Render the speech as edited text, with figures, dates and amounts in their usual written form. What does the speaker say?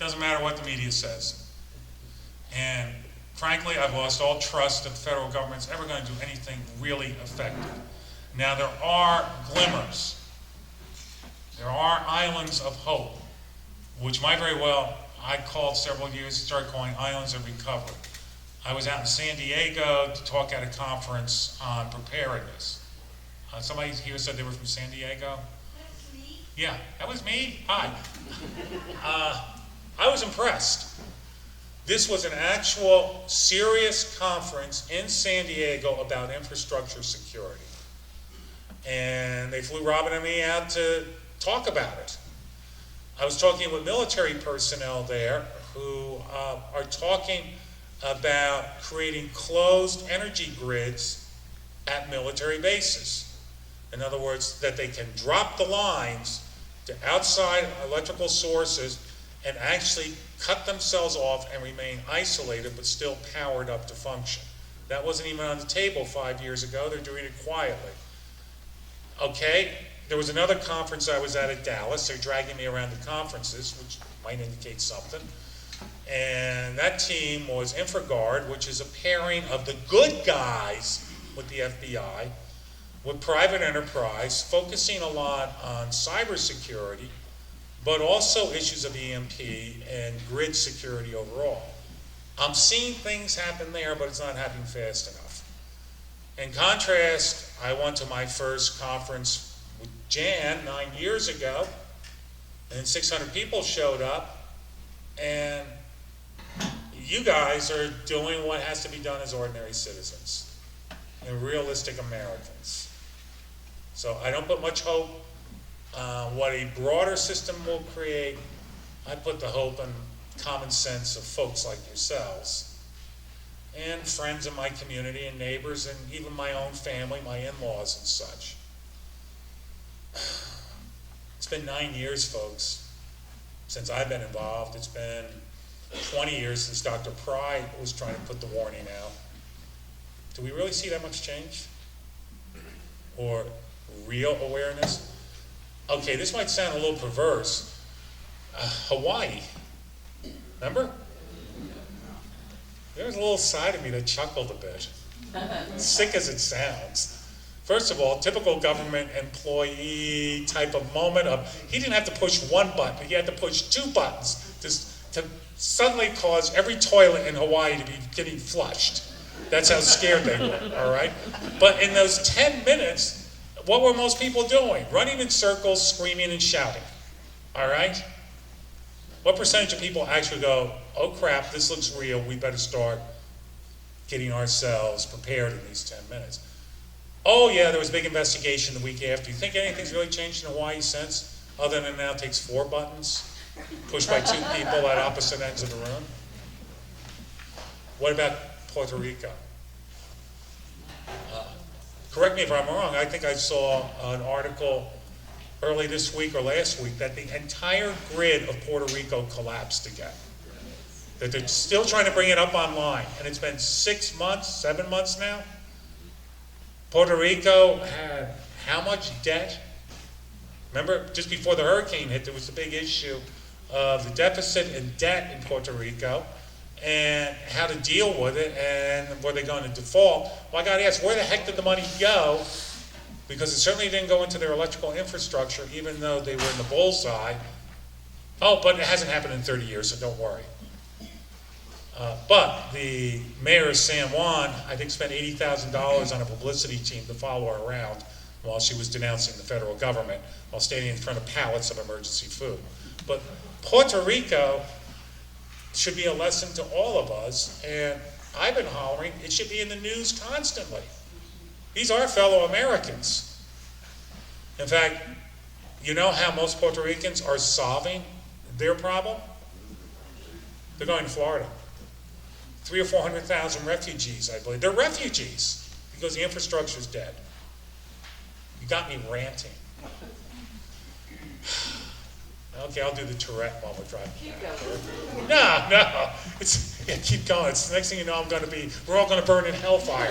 Doesn't matter what the media says. And frankly, I've lost all trust that the federal government's ever going to do anything really effective. Now, there are glimmers. There are islands of hope, which might very well, I called several years, started calling islands of recovery. I was out in San Diego to talk at a conference on preparedness. Somebody here said they were from San Diego. That's me. Yeah, that was me. Hi. I was impressed. This was an actual serious conference in San Diego about infrastructure security. And they flew Robin and me out to talk about it. I was talking with military personnel there who are talking about creating closed energy grids at military bases. In other words, that they can drop the lines to outside electrical sources and actually cut themselves off and remain isolated but still powered up to function. That wasn't even on the table 5 years ago. They're doing it quietly. Okay, there was another conference I was at Dallas. They're dragging me around the conferences, which might indicate something. And that team was InfraGard, which is a pairing of the good guys with the FBI with private enterprise, focusing a lot on cybersecurity, but also issues of EMP and grid security overall. I'm seeing things happen there, but it's not happening fast enough. In contrast, I went to my first conference with Jan 9 years ago, and 600 people showed up, and you guys are doing what has to be done as ordinary citizens and realistic Americans. So I don't put much hope on what a broader system will create. I put the hope in common sense of folks like yourselves and friends in my community and neighbors and even my own family, my in-laws and such. It's been 9 years, folks, since I've been involved. It's been 20 years since Dr. Pry was trying to put the warning out. Do we really see that much change? Or real awareness? Okay, this might sound a little perverse. Hawaii, remember? There was a little side of me that chuckled a bit, sick as it sounds. First of all, typical government employee type of moment of, he didn't have to push one button, he had to push 2 buttons to suddenly cause every toilet in Hawaii to be getting flushed. That's how scared they were, all right? But in those 10 minutes, what were most people doing? Running in circles, screaming and shouting, all right? What percentage of people actually go, oh crap, this looks real, we better start getting ourselves prepared in these 10 minutes? Oh yeah, there was a big investigation the week after. You think anything's really changed in Hawaii since, other than it now takes 4 buttons, pushed by 2 people at opposite ends of the room? What about Puerto Rico? Correct me if I'm wrong, I think I saw an article early this week or last week that the entire grid of Puerto Rico collapsed again. That they're still trying to bring it up online, and it's been 6 months, 7 months now. Puerto Rico had how much debt? Remember, just before the hurricane hit, there was a big issue of the deficit and debt in Puerto Rico and how to deal with it, and were they going to default? Well, I got to ask, where the heck did the money go? Because it certainly didn't go into their electrical infrastructure, even though they were in the bullseye. Oh, but it hasn't happened in 30 years, so don't worry. But the mayor of San Juan, I think, spent $80,000 on a publicity team to follow her around while she was denouncing the federal government while standing in front of pallets of emergency food. But Puerto Rico should be a lesson to all of us, and I've been hollering, it should be in the news constantly. These are fellow Americans. In fact, you know how most Puerto Ricans are solving their problem? They're going to Florida. 300,000 or 400,000 refugees, I believe. They're refugees because the infrastructure's dead. You got me ranting. Okay, I'll do the Tourette while we're driving. Keep going. No. Keep going. It's the next thing you know, we're all going to burn in hellfire.